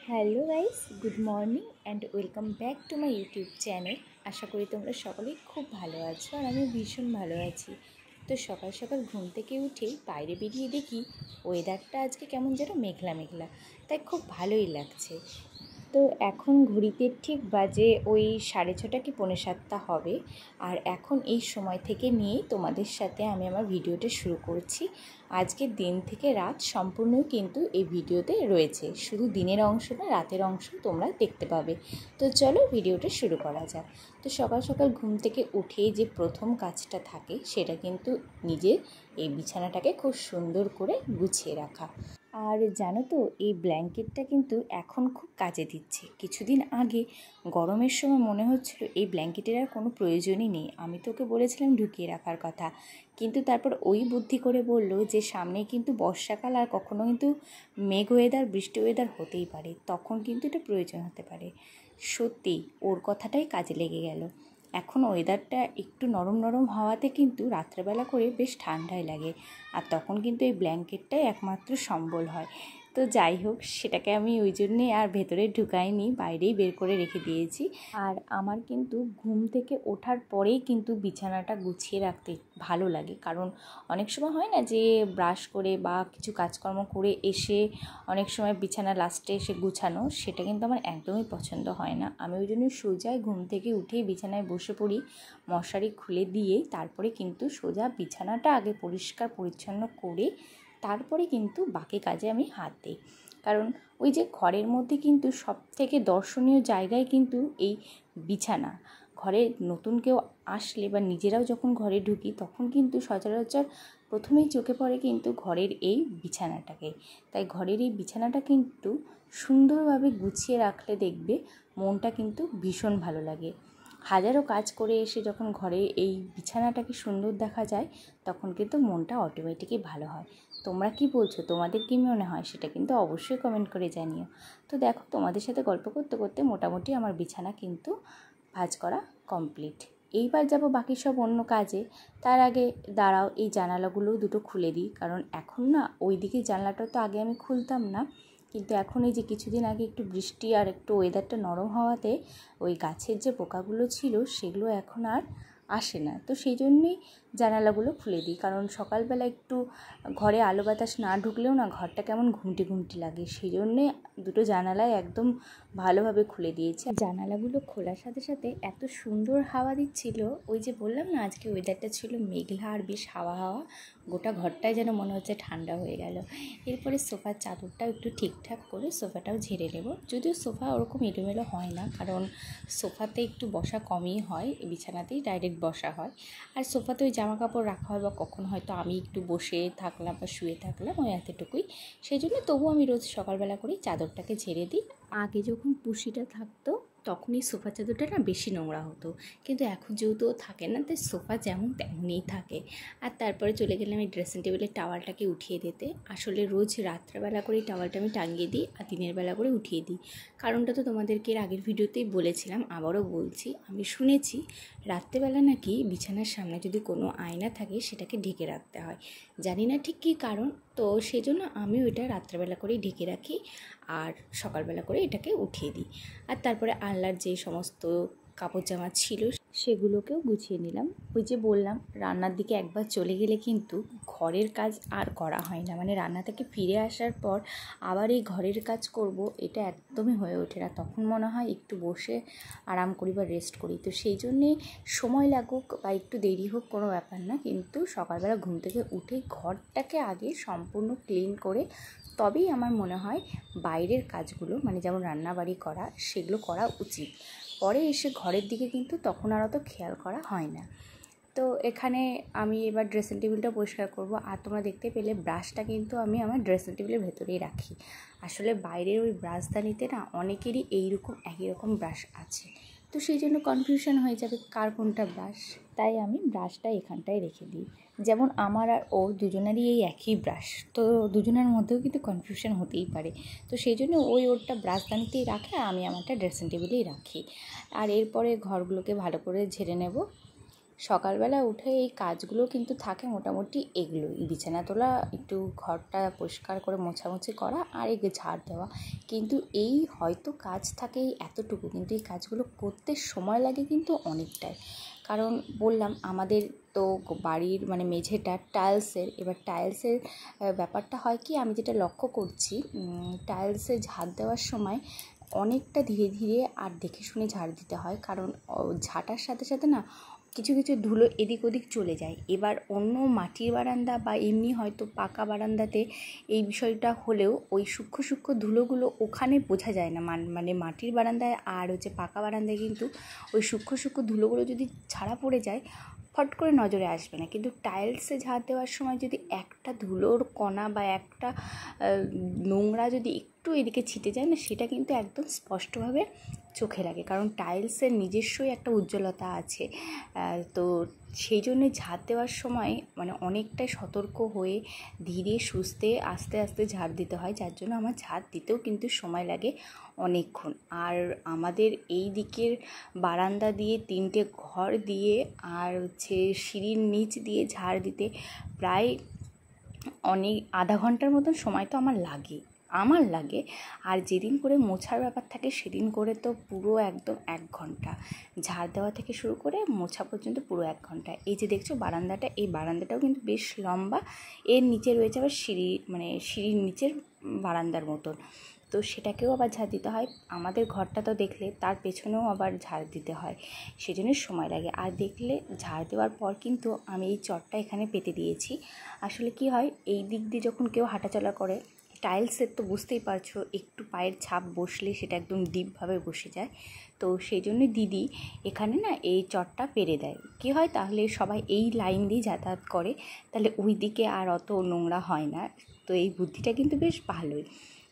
Hello guys, good morning and welcome back to my YouTube channel. আশা করি তোমরা সকলেই খুব ভালো আছো আর আমি ভীষণ ভালো আছি। তো সকাল সকাল ঘুম থেকে উঠেই বাইরে বেরিয়ে দেখি ওয়েদারটা আজকে কেমন যেন মেঘলা মেঘলা, তাই খুব ভালোই লাগছে। তো এখন ঘড়িতে ঠিক বাজে ওই 6:30 কি 6:45 হবে। আর এখন এই সময় থেকে নিয়েই তোমাদের সাথে আমি আমার ভিডিওটা শুরু করছি। আজকের দিন থেকে রাত সম্পূর্ণ কিন্তু এই ভিডিওতে রয়েছে, শুধু দিনের অংশ না, রাতের অংশ তোমরা দেখতে পাবে। তো চলো ভিডিওটা শুরু করা যাক। তো সকাল সকাল ঘুম থেকে উঠেই যে প্রথম কাজটা থাকে সেটা কিন্তু নিজের এই বিছানাটাকে খুব সুন্দর করে গুছিয়ে রাখা। আর জানো তো, এই ব্ল্যাঙ্কেটটা কিন্তু এখন খুব কাজে দিচ্ছে। কিছুদিন আগে গরমের সময় মনে হচ্ছিল এই ব্ল্যাঙ্কেটের আর কোনো প্রয়োজনই নেই, আমি তোকে বলেছিলাম ঢুকিয়ে রাখার কথা, কিন্তু তারপর ওই বুদ্ধি করে বললো যে সামনে কিন্তু বর্ষাকাল আর কখনো কিন্তু মেঘ ওয়েদার, বৃষ্টি ওয়েদার হতেই পারে, তখন কিন্তু এটা প্রয়োজন হতে পারে। সত্যি ওর কথাটাই কাজে লেগে গেল। এখন ওয়েদারটা একটু নরম নরম হওয়াতে কিন্তু রাত্রেবেলা করে বেশ ঠান্ডাই লাগে, আর তখন কিন্তু এই ব্ল্যাঙ্কেটটাই একমাত্র সম্বল হয়। তো যাই হোক, সেটাকে আমি ওই জন্যে আর ভেতরে ঢুকাইনি, বাইরেই বের করে রেখে দিয়েছি। আর আমার কিন্তু ঘুম থেকে ওঠার পরেই কিন্তু বিছানাটা গুছিয়ে রাখতে ভালো লাগে, কারণ অনেক সময় হয় না যে ব্রাশ করে বা কিছু কাজকর্ম করে এসে অনেক সময় বিছানা লাস্টে এসে গুছানো, সেটা কিন্তু আমার একদমই পছন্দ হয় না। আমি ওই জন্য সোজাই ঘুম থেকে উঠেই বিছানায় বসে পড়ি, মশারি খুলে দিয়ে তারপরে কিন্তু সোজা বিছানাটা আগে পরিষ্কার পরিচ্ছন্ন করে তারপরে কিন্তু বাকি কাজে আমি হাত দিই। কারণ ওই যে ঘরের মধ্যে কিন্তু সব থেকে দর্শনীয় জায়গায় কিন্তু এই বিছানা। ঘরে নতুন কেউ আসলে বা নিজেরাও যখন ঘরে ঢুকি তখন কিন্তু সচরাচর প্রথমেই চোখে পড়ে কিন্তু ঘরের এই বিছানাটাকে। তাই ঘরের এই বিছানাটা কিন্তু সুন্দরভাবে গুছিয়ে রাখলে দেখবে মনটা কিন্তু ভীষণ ভালো লাগে। হাজারো কাজ করে এসে যখন ঘরে এই বিছানাটাকে সুন্দর দেখা যায় তখন কিন্তু মনটা অটোমেটিকই ভালো হয়। তোমরা কি বলছো, তোমাদের কী মনে হয় সেটা কিন্তু অবশ্যই কমেন্ট করে জানিও। তো দেখো, তোমাদের সাথে গল্প করতে করতে মোটামুটি আমার বিছানা কিন্তু ভাঁজ করা কমপ্লিট। এইবার যাব বাকি সব অন্য কাজে। তার আগে দাঁড়াও, এই জানালাগুলো দুটো খুলে দিই, কারণ এখন না ওই দিকে জানলাটা তো আগে আমি খুলতাম না, কিন্তু এখন এই যে কিছুদিন আগে একটু বৃষ্টি আর একটু ওয়েদারটা নরম হওয়াতে ওই গাছের যে পোকাগুলো ছিল সেগুলো এখন আর আসে না। তো সেই জন্যেই জানালাগুলো খুলে দিই, কারণ সকালবেলা একটু ঘরে আলো বাতাস না ঢুকলেও না ঘরটা কেমন ঘুমটি ঘুমটি লাগে, সেই জন্যে দুটো জানালাই একদম ভালোভাবে খুলে দিয়েছি। জানালাগুলো খোলার সাথে সাথে এত সুন্দর হাওয়া দিচ্ছিল, ওই যে বললাম না আজকে ওয়েদারটা ছিল মেঘলা আর বেশ হাওয়া হাওয়া, গোটা ঘরটাই যেন মনে হচ্ছে ঠান্ডা হয়ে গেল। এরপরে সোফার চাদরটাও একটু ঠিকঠাক করে সোফাটাও ঝেড়ে নেব। যদিও সোফা ওরকম এলোমেলো হয় না, কারণ সোফাতে একটু বসা কমই হয়, বিছানাতেই ডাইরেক্ট বসা হয়। আর সোফাতে ওই জামা কাপড় রাখা হয় বা কখন হয়তো আমি একটু বসে থাকলাম বা শুয়ে থাকলাম, ওই এতটুকুই। সেই জন্য তবু আমি রোজ সকালবেলা করেই চাদরটাকে ঝেড়ে দিই। আগে যখন পুশিটা থাকতো তখনই সোফা চাদরটা না বেশি নোংরা হতো, কিন্তু এখন যেহেতু থাকে না তাই সোফা যেমন তেমনই থাকে। আর তারপরে চলে গেলাম এই ড্রেসিং টেবিলের টাওয়ালটাকে উঠিয়ে দিতে। আসলে রোজ রাত্রেবেলা করেই টাওয়ালটা আমি টাঙিয়ে দিই আর দিনের বেলা করে উঠিয়ে দিই। কারণটা তো তোমাদেরকে এর আগের ভিডিওতেই বলেছিলাম, আবারও বলছি। আমি শুনেছি রাত্রেবেলা নাকি বিছানার সামনে যদি কোনো আয়না থাকে সেটাকে ঢেকে রাখতে হয়, জানি না ঠিক কী কারণ। তো সেই জন্য আমি ওইটা রাত্রেবেলা করেই ঢেকে রাখি আর সকালবেলা করে এটাকে উঠিয়ে দিই। আর তারপরে আলনার যে সমস্ত কাপড় জামা ছিল সেগুলোকেও গুছিয়ে নিলাম। ওই যে বললাম, রান্নার দিকে একবার চলে গেলে কিন্তু ঘরের কাজ আর করা হয় না, মানে রান্না থেকে ফিরে আসার পর আবার এই ঘরের কাজ করব এটা একদমই হয়ে ওঠে না। তখন মনে হয় একটু বসে আরাম করি বা রেস্ট করি। তো সেই জন্যে সময় লাগুক বা একটু দেরি হোক কোনো ব্যাপার না, কিন্তু সকালবেলা ঘুম থেকে উঠেই ঘরটাকে আগে সম্পূর্ণ ক্লিন করে তবেই আমার মনে হয় বাইরের কাজগুলো, মানে যেমন রান্নাবাড়ি করা, সেগুলো করা উচিত। পরে এসে ঘরের দিকে কিন্তু তখন আর অত খেয়াল করা হয় না। তো এখানে আমি এবার ড্রেসিং টেবিলটা পরিষ্কার করব। আর তোমরা দেখতে পেলে ব্রাশটা কিন্তু আমি আমার ড্রেসিং টেবিলের ভেতরেই রাখি। আসলে বাইরের ওই ব্রাশদানিতে না অনেকেরই এইরকম একই রকম ব্রাশ আছে, তো সেই জন্য কনফিউশন হয়ে যাবে কার কোনটা ব্রাশ, তাই আমি ব্রাশটা এখানটায় রেখে দিই। যেমন আমার আর ওর দুজনেরই এই একই ব্রাশ, তো দুজনের মধ্যেও কিন্তু কনফিউশন হতেই পারে। তো সেই জন্য ওই ওরটা ব্রাশদানিতেই রাখে আর আমি আমারটা ড্রেসিং টেবিলেই রাখি। আর এরপরে ঘরগুলোকে ভালো করে ঝেড়ে নেব। সকালবেলা উঠে এই কাজগুলো কিন্তু থাকে মোটামুটি এগুলোই, বিছানা তোলা, একটু ঘরটা পরিষ্কার করে মোছামুছি করা আর এই ঝাড় দেওয়া। কিন্তু এই হয়তো কাজ থাকে এতটুকু, কিন্তু এই কাজগুলো করতে সময় লাগে কিন্তু অনেকটাই। কারণ বললাম আমাদের তো বাড়ির মানে মেঝেটা টাইলসের, এবার টাইলসের ব্যাপারটা হয় কি, আমি যেটা লক্ষ্য করছি টাইলসে ঝাড় দেওয়ার সময় অনেকটা ধীরে ধীরে আর দেখে শুনে ঝাড় দিতে হয়। কারণ ঝাঁটার সাথে সাথে না কিছু কিছু ধুলো এদিক ওদিক চলে যায়। এবার অন্য মাটির বারান্দা বা এমনি হয়তো পাকা বারান্দাতে এই বিষয়টা হলেও ওই সূক্ষ্ম সূক্ষ্ম ধুলোগুলো ওখানে বোঝা যায় না, মানে মাটির বারান্দায় আর পাকা বারান্দায় কিন্তু ওই সূক্ষ্ম সূক্ষ্ম ধুলোগুলো যদি ছাড়া পড়ে যায় ফট করে নজরে আসবে না। কিন্তু টাইলসে ঝাড় দেওয়ার সময় যদি একটা ধুলোর কণা বা একটা নোংরা যদি একটু এদিকে ছিটে যায় না, সেটা কিন্তু একদম স্পষ্টভাবে চোখে লাগে। কারণ টাইলসের নিজস্বই একটা উজ্জ্বলতা আছে। তো সেই জন্যে ঝাড় দেওয়ার সময় মানে অনেকটাই সতর্ক হয়ে ধীরে সুস্থে আস্তে আস্তে ঝাড় দিতে হয়, যার জন্য আমার ঝাড় দিতেও কিন্তু সময় লাগে অনেকক্ষণ। আর আমাদের এই দিকের বারান্দা দিয়ে 3টে ঘর দিয়ে আর সিঁড়ির নিচ দিয়ে ঝাড় দিতে প্রায় আধা ঘন্টার মতন সময় তো আমার লাগে। আর যেদিন করে মোছার ব্যাপার থাকে সেদিন করে তো পুরো একদম 1 ঘন্টা, ঝাড় দেওয়া থেকে শুরু করে মোছা পর্যন্ত পুরো 1 ঘন্টা। এই যে দেখছো বারান্দাটা, এই বারান্দাটাও কিন্তু বেশ লম্বা। এর নিচে রয়েছে আবার সিঁড়ির নিচের বারান্দার মতন, তো সেটাকেও আবার ঝাড় দিতে হয়। আমাদের ঘরটা তো দেখলে তার পেছনেও আবার ঝাড় দিতে হয়, সেজন্য সময় লাগে। আর দেখলে ঝাড় দেওয়ার পর কিন্তু আমি এই চটটা এখানে পেতে দিয়েছি। আসলে কি হয়, এই দিক দিয়ে যখন কেউ হাঁটাচলা করে, টাইলসের তো বুঝতেই পারছো একটু পায়ের ছাপ বসলে সেটা একদম ডিপভাবে বসে যায়। তো সেই জন্য দিদি এখানে না এই চটটা পেরে দেয়। কী হয়, তাহলে সবাই এই লাইন দিয়ে যাতায়াত করে, তাহলে ওই দিকে আর অত নোংরা হয় না। তো এই বুদ্ধিটা কিন্তু বেশ ভালোই।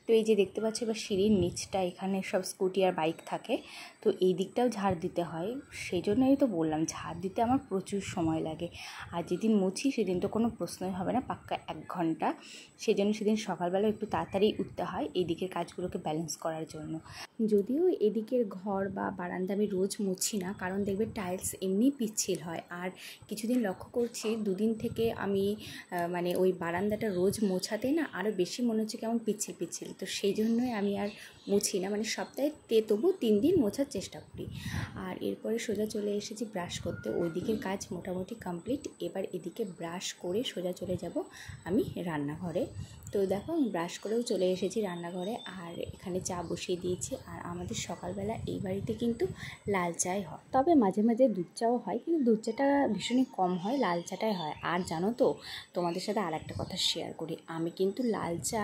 তো এই যে দেখতে পাচ্ছি এবার সিঁড়ির নিচটা, এখানে সব স্কুটি আর বাইক থাকে, তো এই দিকটাও ঝাড় দিতে হয়। সেই জন্যই তো বললাম ঝাড় দিতে আমার প্রচুর সময় লাগে। আর যেদিন মুছি সেদিন তো কোনো প্রশ্নই হবে না, পাক্কা 1 ঘন্টা। সেই জন্য সেদিন সকালবেলা একটু তাড়াতাড়ি উঠতে হয় এই দিকের কাজগুলোকে ব্যালেন্স করার জন্য। যদিও এদিকের ঘর বা বারান্দা আমি রোজ মুছি না, কারণ দেখবে টাইলস এমনি পিচ্ছিল হয়। আর কিছুদিন লক্ষ্য করছি 2 দিন থেকে আমি মানে ওই বারান্দাটা রোজ মোছাতে না আরও বেশি মনে হচ্ছে কেমন পিচ্ছিল পিচ্ছিল। তো সেই জন্যই আমি আর মুছি না, মানে সপ্তাহে তবু 3 দিন মোছার চেষ্টা করি। আর এরপরে সোজা চলে এসেছি ব্রাশ করতে, ওই দিকের কাজ মোটামুটি কমপ্লিট। এবার এদিকে ব্রাশ করে সোজা চলে যাব আমি রান্নাঘরে। তো দেখো আমি ব্রাশ করেও চলে এসেছি রান্নাঘরে, আর এখানে চা বসিয়ে দিয়েছি। আর আমাদের সকালবেলা এই বাড়িতে কিন্তু লাল চাই হয়, তবে মাঝে মাঝে দুধ চাও হয়, কিন্তু দুধ চাটা ভীষণই কম হয়, লাল চাটাই হয়। আর জানো তো, তোমাদের সাথে আর একটা কথা শেয়ার করি, আমি কিন্তু লাল চা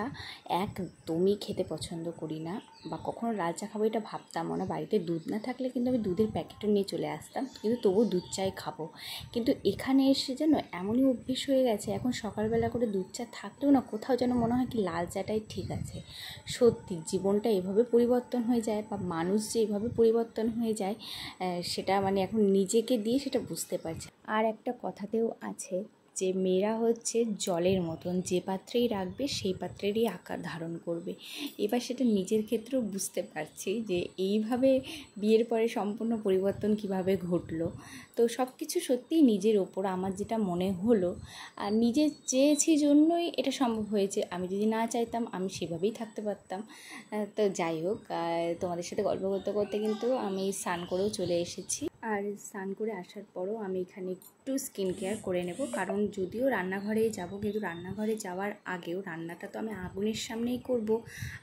একদমই খেতে পছন্দ করি না, বা কখনো লাল চা খাবো এটা ভাবতামও না। বাড়িতে দুধ না থাকলে কিন্তু আমি দুধের প্যাকেটও নিয়ে চলে আসতাম, কিন্তু তবুও দুধ চাই খাবো। কিন্তু এখানে এসে যেন এমনই অভ্যেস হয়ে গেছে, এখন সকালবেলা করে দুধ চা থাকলেও না কোথাও যেন মনে হয় কি লাল চাটাই ঠিক আছে। সত্যি জীবনটা এভাবে পরিবর্তন হয়ে যায়, বা মানুষ যে এভাবে পরিবর্তন হয়ে যায়, সেটা মানে এখন নিজেকে দিয়ে সেটা বুঝতে পারছে। আর একটা কথাতেও আছে যে মেয়েরা হচ্ছে জলের মতন, যে পাত্রেই রাখবে সেই পাত্রেরই আকার ধারণ করবে। এবার সেটা নিজের ক্ষেত্রেও বুঝতে পারছি যে এইভাবে বিয়ের পরে সম্পূর্ণ পরিবর্তন কিভাবে ঘটলো। তো সব কিছু সত্যিই নিজের ওপর, আমার যেটা মনে হলো, আর নিজে চেয়েছি জন্যই এটা সম্ভব হয়েছে। আমি যদি না চাইতাম আমি সেভাবেই থাকতে পারতাম। তো যাই হোক, তোমাদের সাথে গল্প করতে করতে কিন্তু আমি স্নান করেও চলে এসেছি। আর স্নান করে আসার পরও আমি এখানে একটু স্কিন কেয়ার করে নেব, কারণ যদিও রান্নাঘরে যাব, কিন্তু রান্নাঘরে যাওয়ার আগেও রান্নাটা তো আমি আগুনের সামনেই করব,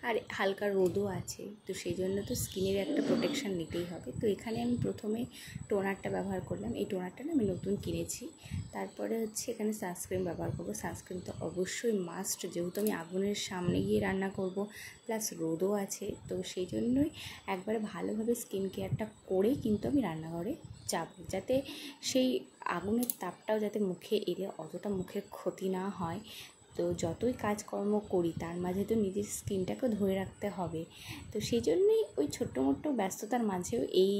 আর হালকা রোদও আছে, তো সেই জন্য তো স্কিনের একটা প্রোটেকশান নিতেই হবে। তো এখানে আমি প্রথমে টোনারটা ব্যবহার করলাম, এই টোনারটা না আমি নতুন কিনেছি। তারপরে এখানে সানস্ক্রিন ব্যবহার করব। সানস্ক্রিন তো অবশ্যই মাস্ট, যেহেতু আমি আগুনের সামনে গিয়ে রান্না করব, প্লাস রোদও আছে, তো সেই জন্যই একবারে ভালোভাবে স্কিন কেয়ারটা করেই কিন্তু আমি রান্নাঘরে যাব, যাতে সেই আগুনের তাপটাও যাতে মুখে এলে অতটা মুখের ক্ষতি না হয়। তো যতই কাজকর্ম করি তার মাঝে তো নিজের স্কিনটাকেও ধরে রাখতে হবে। তো সেই জন্যই ওই ছোট্ট মোট্ট ব্যস্ততার মাঝেও এই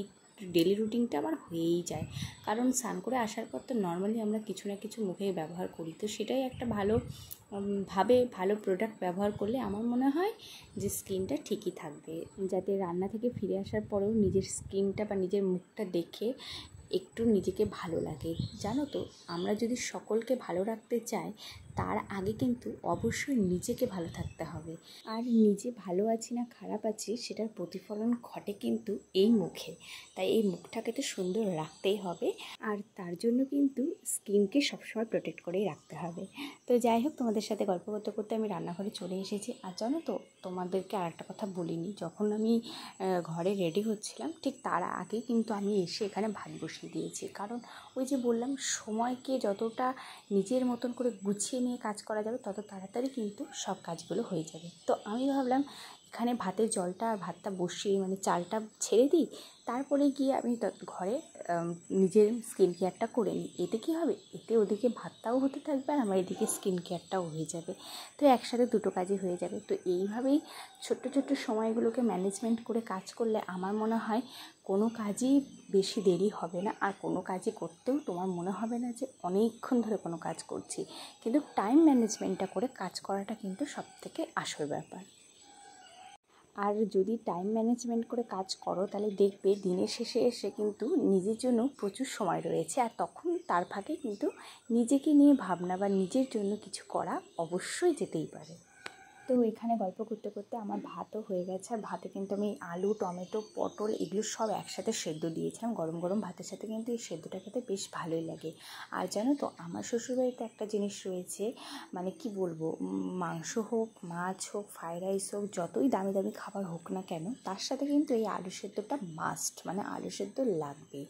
ডেলি রুটিনটা আমার হয়েই যায়। কারণ স্নান করে আসার পর তো নর্মালি আমরা কিছু না কিছু মুখে ব্যবহার করি, তো সেটাই একটা ভালো প্রোডাক্ট ব্যবহার করলে আমার মনে হয় যে স্কিনটা ঠিকই থাকবে, যাতে রান্না থেকে ফিরে আসার পরেও নিজের স্কিনটা বা নিজের মুখটা দেখে একটু নিজেকে ভালো লাগে। জানো তো, আমরা যদি সকলকে ভালো রাখতে চাই তার আগে কিন্তু অবশ্যই নিজেকে ভালো থাকতে হবে। আর নিজে ভালো আছি না খারাপ আছি সেটার প্রতিফলন ঘটে কিন্তু এই মুখে। তাই এই মুখটাকে তো সুন্দর রাখতেই হবে, আর তার জন্য কিন্তু স্কিনকে সবসময় প্রোটেক্ট করেই রাখতে হবে। তো যাই হোক, তোমাদের সাথে গল্প করতে করতে আমি রান্নাঘরে চলে এসেছি। আর জানো তো, তোমাদেরকে আর একটা কথা বলিনি, যখন আমি ঘরে রেডি হচ্ছিলাম ঠিক তার আগে কিন্তু আমি এসে এখানে ভাত বসিয়ে দিয়েছি। কারণ ওই যে বললাম, সময়কে যতটা নিজের মতন করে গুছিয়ে নিয়ে কাজ করা যাবে তত তাড়াতাড়ি কিন্তু সব কাজগুলো হয়ে যাবে। তো আমি ভাবলাম এখানে ভাতের জলটা আর ভাতটা বসিয়ে মানে চালটা ছেড়ে দিই, তারপরে গিয়ে আমি ঘরে নিজের স্কিন কেয়ারটা করে নিই। এতে কী হবে, এতে ওদিকে ভাতটাও হতে থাকবে আর আমার এদিকে স্কিন কেয়ারটাও হয়ে যাবে। তো একসাথে দুটো কাজই হয়ে যাবে। তো এইভাবেই ছোট্ট ছোট্ট সময়গুলোকে ম্যানেজমেন্ট করে কাজ করলে আমার মনে হয় কোনো কাজই বেশি দেরি হবে না, আর কোনো কাজই করতেও তোমার মনে হবে না যে অনেকক্ষণ ধরে কোনো কাজ করছি। কিন্তু টাইম ম্যানেজমেন্টটা করে কাজ করাটা কিন্তু সবথেকে আসল ব্যাপার। আর যদি টাইম ম্যানেজমেন্ট করে কাজ করো তাহলে দেখবে দিনের শেষে এসে কিন্তু নিজের জন্য প্রচুর সময় রয়েছে, আর তখন তার ফাঁকে কিন্তু নিজেকে নিয়ে ভাবনা বা নিজের জন্য কিছু করা অবশ্যই যেতেই পারে। তো এখানে গল্প করতে করতে আমার ভাতও হয়ে গেছে। আর ভাতে কিন্তু আমি আলু, টমেটো, পটল এগুলো সব একসাথে সেদ্ধ দিয়েছিলাম। গরম গরম ভাতের সাথে কিন্তু এই সেদ্ধটা খেতে বেশ ভালোই লাগে। আর জানো তো, আমার শ্বশুরবাড়িতে একটা জিনিস রয়েছে, মানে কি বলবো, মাংস হোক, মাছ হোক, ফ্রাইড রাইস হোক, যতই দামি দামি খাবার হোক না কেন, তার সাথে কিন্তু এই আলু সেদ্ধটা মাস্ট, মানে আলু সেদ্ধ লাগবে।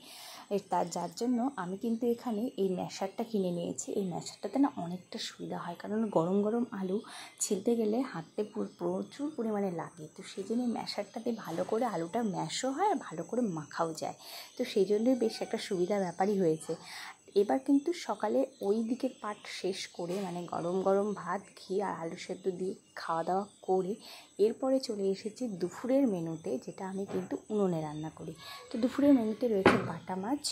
যার জন্য আমি কিন্তু এখানে এই ম্যাশারটা কিনে নিয়েছি। এই ম্যাশারটাতে না অনেকটা সুবিধা হয়, কারণ গরম গরম আলু ছিলতে গেলে হাতে প্রচুর পরিমাণে লাগে। তো সেই জন্য ম্যাশারটাতে ভালো করে আলুটা ম্যাশও হয় আর ভালো করে মাখাও যায়। তো সেই জন্যই বেশ একটা সুবিধার ব্যাপারই হয়েছে। এবার কিন্তু সকালে ওই দিকের পার্ট শেষ করে, মানে গরম গরম ভাত, ঘি আর আলু সেদ্ধ দিয়ে খাওয়া দাওয়া করে এরপরে চলে এসেছি দুপুরের মেনুতে, যেটা আমি কিন্তু উনুনে রান্না করি। তো দুপুরের মেনুতে রয়েছে বাটা মাছ,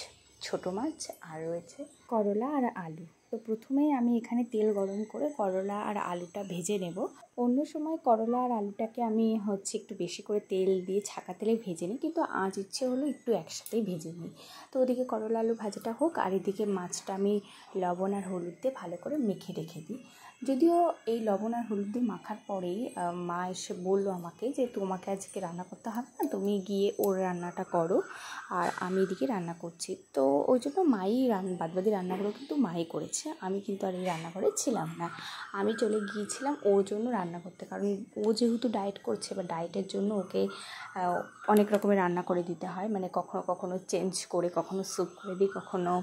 ছোটো মাছ, আর রয়েছে করলা আর আলু। তো প্রথমেই আমি এখানে তেল গরম করে করলা আর আলুটা ভেজে নেব। অন্য সময় করলা আর আলুটাকে আমি একটু বেশি করে তেল দিয়ে ছাকা তেলে ভেজে নিই, কিন্তু আজ ইচ্ছে হলো একটু একসাথেই ভেজে নিই। তো ওদিকে করলা আলু ভাজাটা হোক, আর এদিকে মাছটা আমি লবণ আর হলুদ দিয়ে ভালো করে মেখে রেখে দিই। যদিও এই লবণ আর হলুদ দিয়ে মাখার পরেই মা এসে বললো আমাকে যে তোমাকে আজকে রান্না করতে হবে না, তুমি গিয়ে ওর রান্নাটা করো, আর আমি এদিকে রান্না করছি। তো ওই জন্য মাই বাদবাকি রান্নাগুলো কিন্তু মাই করেছে, আমি কিন্তু আর এই রান্নাঘরে ছিলাম না। আমি চলে গিয়েছিলাম ওর জন্য রান্না করতে, কারণ ও যেহেতু ডায়েট করছে বা ডায়েটের জন্য ওকে অনেক রকমের রান্না করে দিতে হয়। মানে কখনো কখনো চেঞ্জ করে, কখনো স্যুপ করে দিই, কখনো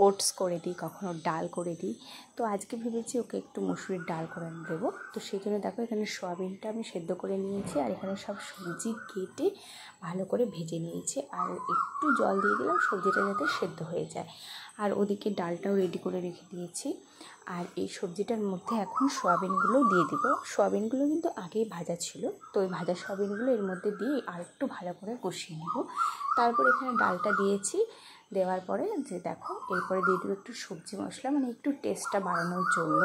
ওটস করে দিই, কখনো ডাল করে দিই। তো আজকে ভেবেছি ওকে একটু মসুরির ডাল করে দেবো। তো সেই জন্য দেখো এখানে সয়াবিনটা আমি সেদ্ধ করে নিয়েছি, আর এখানে সব সবজি কেটে ভালো করে ভেজে নিয়েছি, আর একটু জল দিয়ে দিলাম সবজিটা যাতে সেদ্ধ হয়ে যায়। আর ওদিকে ডালটাও রেডি করে রেখে দিয়েছি। আর এই সবজিটার মধ্যে এখন সয়াবিনগুলো দিয়ে দিব। সয়াবিনগুলো কিন্তু আগেই ভাজা ছিল, তো ওই ভাজা সয়াবিনগুলো এর মধ্যে দিয়ে আর একটু ভালো করে কষিয়ে নেব। তারপর এখানে ডালটা দিয়েছি, দেওয়ার পরে যে দেখো এরপরে দিয়ে দেবো একটু সবজি মশলা, মানে একটু টেস্টটা বাড়ানোর জন্য,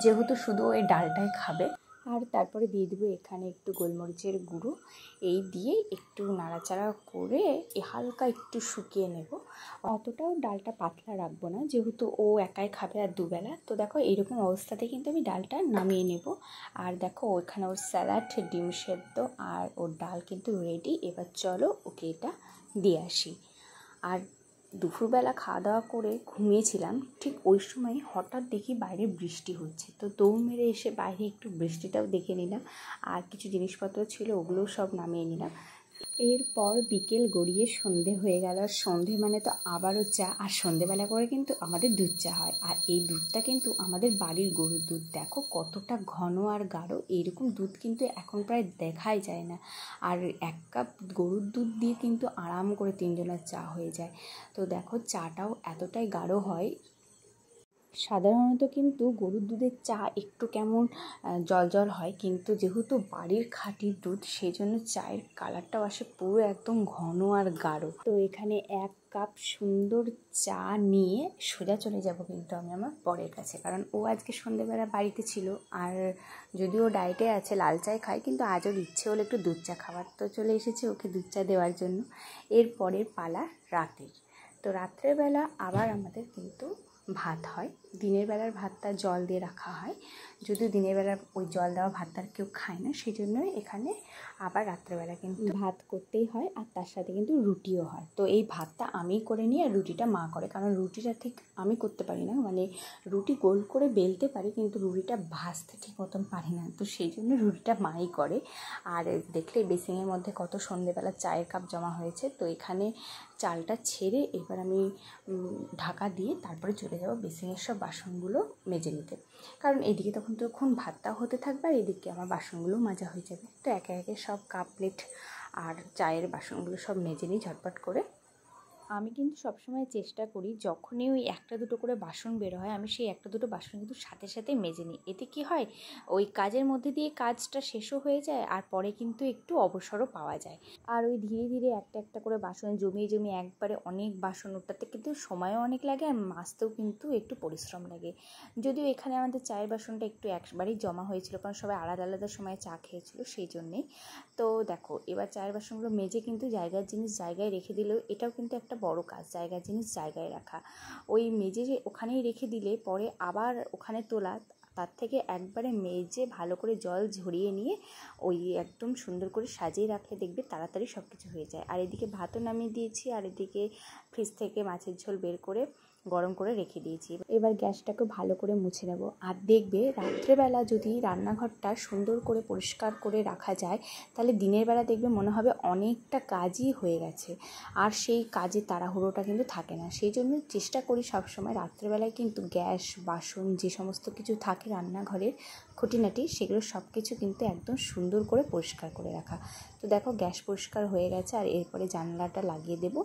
যেহেতু শুধু এই ডালটাই খাবে। আর তারপরে দিয়ে দেবো এখানে একটু গোলমরিচের গুঁড়ো। এই দিয়ে একটু নাড়াচাড়া করে হালকা একটু শুকিয়ে নেব। অতটাও ডালটা পাতলা রাখবো না, যেহেতু ও একাই খাবে আর দুবেলা। তো দেখো এইরকম অবস্থাতে কিন্তু আমি ডালটা নামিয়ে নেব। আর দেখো ওইখানে ওর স্যালাড, ডিম সেদ্ধ আর ওর ডাল কিন্তু রেডি। এবার চলো ওকে এটা দিয়ে আসি। আর দুপুরবেলা খাওয়া দাওয়া করে ঘুমিয়েছিলাম, ঠিক ওই সময় হঠাৎ দেখি বাইরে বৃষ্টি হচ্ছে। তো দৌড় মেরে এসে বাইরে একটু বৃষ্টিটাও দেখে নিলাম, আর কিছু জিনিসপত্র ছিল ওগুলোও সব নামিয়ে নিলাম। এরপর বিকেল গড়িয়ে সন্ধে হয়ে গেল। আর সন্ধে মানে তো আবারও চা, আর সন্ধেবেলা করে কিন্তু আমাদের দুধ চা হয়। আর এই দুধটা কিন্তু আমাদের বাড়ির গরুর দুধ। দেখো কতটা ঘন আর গাঢ়, এইরকম দুধ কিন্তু এখন প্রায় দেখাই যায় না। আর 1 কাপ গরুর দুধ দিয়ে কিন্তু আরাম করে 3 জনের চা হয়ে যায়। তো দেখো চাটাও এতটাই গাঢ় হয়। সাধারণত কিন্তু গরুর দুধের চা একটু কেমন জল জল হয়, কিন্তু যেহেতু বাড়ির খাঁটি দুধ সেই জন্য চায়ের কালারটাও আসে পুরো একদম ঘন আর গাঢ়। তো এখানে 1 কাপ সুন্দর চা নিয়ে সোজা চলে যাব কিন্তু আমি আমার বরের কাছে, কারণ ও আজকে সন্ধ্যেবেলা বাড়িতে ছিল। আর যদিও ডায়েটে আছে, লাল চাই খায়, কিন্তু আজ ওর ইচ্ছে হলো একটু দুধ চা খাবার। তো চলে এসেছে ওকে দুধ চা দেওয়ার জন্য। এরপরের পালা রাতের। তো রাত্রেবেলা আবার আমাদের কিন্তু ভাত হয়। দিনের বেলার ভাতটা জল দিয়ে রাখা হয়, যদিও দিনের বেলার ওই জল দেওয়া ভাতটা কেউ খায় না, সেই জন্যই এখানে আবার রাত্রেবেলা কিন্তু ভাত করতেই হয়, আর তার সাথে কিন্তু রুটিও হয়। তো এই ভাতটা আমিই করে নিই আর রুটিটা মা করে, কারণ রুটিটা ঠিক আমি করতে পারি না, মানে রুটি গোল করে বেলতে পারি কিন্তু রুটিটা ভাজতে ঠিক মতন পারি না, তো সেই জন্য রুটিটা মাই করে। আর দেখলে বেসিনের মধ্যে কত সন্ধেবেলা চায়ের কাপ জমা হয়েছে। তো এখানে চালটা ছেড়ে এবার আমি ঢাকা দিয়ে তারপরে চলে যাব বেসিনের সব বাসনগুলো মেজে নিতে, কারণ এইদিকে তখন ভাতটা হতে থাকবে আর এদিকে আমার বাসনগুলো মাজা হয়ে যাবে। তো একে একে সব কাপ প্লেট আর চায়ের বাসনগুলো সব মেজে নিই ঝটপট করে। আমি কিন্তু সবসময় চেষ্টা করি যখনই ওই একটা দুটো করে বাসন বের হয় আমি সেই একটা দুটো বাসন কিন্তু সাথে সাথে মেজে নিই। এতে কি হয়, ওই কাজের মধ্যে দিয়ে কাজটা শেষও হয়ে যায় আর পরে কিন্তু একটু অবসরও পাওয়া যায়। আর ওই ধীরে ধীরে একটা একটা করে বাসন জমিয়ে জমিয়ে একবারে অনেক বাসন, ওটাতে কিন্তু সময়ও অনেক লাগে আর মাজতেও কিন্তু একটু পরিশ্রম লাগে। যদিও এখানে আমাদের চায়ের বাসনটা একটু একবারেই জমা হয়েছিল, কারণ সবাই আলাদা আলাদা সময় চা খেয়েছিল, সেই জন্যেই। তো দেখো এবার চায়ের বাসনগুলো মেজে কিন্তু জায়গার জিনিস জায়গায় রেখে দিলেও এটাও কিন্তু একটা বড় কাজ, জায়গার জিনিস জায়গায় রাখা। ওই মেজে যে ওখানেই রেখে দিলে পরে আবার ওখানে তোলা, তার থেকে একবারে মেজে ভালো করে জল ঝরিয়ে নিয়ে ওই একদম সুন্দর করে সাজিয়ে রাখলে দেখবে তাড়াতাড়ি সব কিছু হয়ে যায়। আর এদিকে ভাতও নামিয়ে দিয়েছি, আর এদিকে ফ্রিজ থেকে মাছের ঝোল বের করে গরম করে রেখে দিয়েছি। এবার গ্যাসটাকে ভালো করে মুছে নেব। আর দেখবে রাত্রেবেলা যদি রান্নাঘরটা সুন্দর করে পরিষ্কার করে রাখা যায় তাহলে দিনের বেলা দেখবে মনে হবে অনেকটা কাজই হয়ে গেছে, আর সেই কাজে তাড়াহুড়োটা কিন্তু থাকে না। সেই জন্য চেষ্টা করি সবসময় রাত্রেবেলায় কিন্তু গ্যাস বাসন যে সমস্ত কিছু থাকে রান্নাঘরের খুঁটিনাটি সেগুলো সব কিছু কিন্তু একদম সুন্দর করে পরিষ্কার করে রাখা। তো দেখো গ্যাস পরিষ্কার হয়ে গেছে, আর এরপরে জানলাটা লাগিয়ে দেব,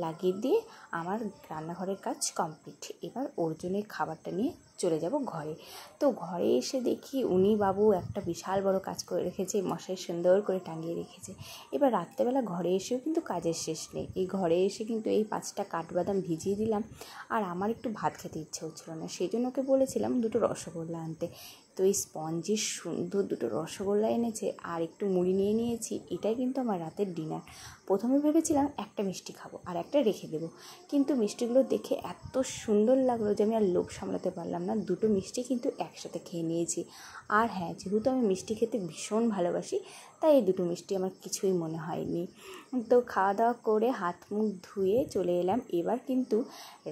লাগিয়ে দিয়ে আমার রান্নাঘরের কাজ কমপ্লিট। এবার অর্জুনের খাবারটা নিয়ে চলে যাব ঘরে। তো ঘরে এসে দেখি উনি বাবু একটা বিশাল বড় কাজ করে রেখেছে, মশাই সুন্দর করে টাঙিয়ে রেখেছে। এবার রাত্রেবেলা ঘরে এসেও কিন্তু কাজের শেষ নেই। এই ঘরে এসে কিন্তু এই 5টা কাঠবাদাম ভিজিয়ে দিলাম, আর আমার একটু ভাত খেতে ইচ্ছে হচ্ছিল না, সেই জন্য ওকে বলেছিলাম 2টো রসগোল্লা আনতে। তো এই স্পঞ্জির সুন্দর 2টো রসগোল্লা এনেছে আর একটু মুড়ি নিয়ে নিয়েছি, এটাই কিন্তু আমার রাতের ডিনার। প্রথমে ভেবেছিলাম একটা মিষ্টি খাবো আর একটা রেখে দেবো, কিন্তু মিষ্টিগুলো দেখে এত সুন্দর লাগলো যে আমি আর লোভ সামলাতে পারলাম না, 2টো মিষ্টি কিন্তু একসাথে খেয়ে নিয়েছি। আর হ্যাঁ, যেহেতু আমি মিষ্টি খেতে ভীষণ ভালোবাসি তাই এই 2টো মিষ্টি আমার কিছুই মনে হয়নি। তো খাওয়া দাওয়া করে হাত মুখ ধুয়ে চলে এলাম। এবার কিন্তু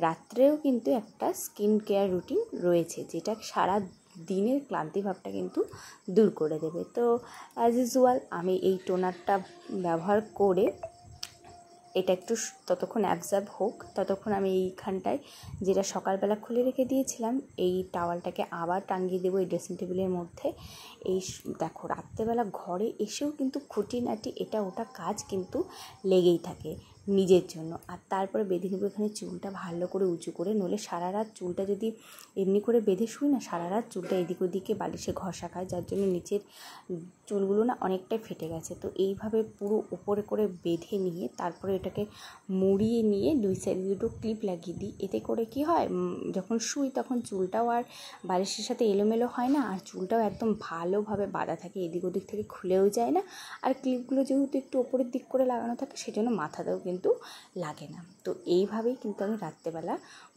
রাত্রেও কিন্তু একটা স্কিন কেয়ার রুটিন রয়েছে, যেটা সারা দিনের ক্লান্তিভাবটা কিন্তু দূর করে দেবে। তো অ্যাজ ইউজুয়াল আমি এই টোনারটা ব্যবহার করে এটা একটু ততক্ষণ অ্যাবজর্ব হোক, ততক্ষণ আমি এইখানটায় যেটা সকালবেলা খুলে রেখে দিয়েছিলাম এই টাওয়ালটাকে আবার টাঙিয়ে দেবো এই ড্রেসিং টেবিলের মধ্যে। এই দেখো রাত্রেবেলা ঘরে এসেও কিন্তু খুঁটিনাটি এটা ওটা কাজ কিন্তু লেগেই থাকে নিজের জন্য। আর তারপরে বেঁধে নেবো এখানে চুলটা ভালো করে উঁচু করে, নইলে সারা রাত চুলটা যদি এমনি করে বেঁধে শুই না, সারা রাত চুলটা এদিক ওদিকে বালিশে ঘষা খায়, যার জন্য নিচের চুলগুলো না অনেকটাই ফেটে গেছে। তো এইভাবে পুরো উপরে করে বেঁধে নিয়ে তারপরে এটাকে মুড়িয়ে নিয়ে 2 সাইডে 2টো ক্লিপ লাগিয়ে দিই। এতে করে কি হয়, যখন শুই তখন চুলটাও আর বালিশের সাথে এলোমেলো হয় না, আর চুলটাও একদম ভালোভাবে বাঁধা থাকে, এদিক ওদিক থেকে খুলেও যায় না। আর ক্লিপগুলো যেহেতু একটু ওপরের দিক করে লাগানো থাকে সেজন্য মাথাতেও কিন্তু লাগে না। তো এইভাবেই কিন্তু আমি রাত্রেবেলা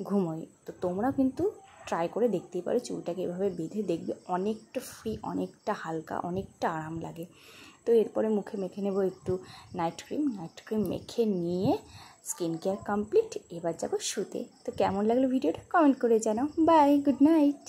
ঘুমোই। তো তোমরাও কিন্তু ট্রাই করে দেখতেই পারো, চুলটাকে এভাবে বেঁধে দেখবে অনেকটা ফ্রি, অনেকটা হালকা, অনেকটা আরাম লাগে। তো এরপরে মুখে মেখে নেব একটু নাইট ক্রিম মেখে নিয়ে স্কিন কেয়ার কমপ্লিট। এবার যাবো শুতে। তো কেমন লাগলো ভিডিওটা কমেন্ট করে জানাও। Bye, good night.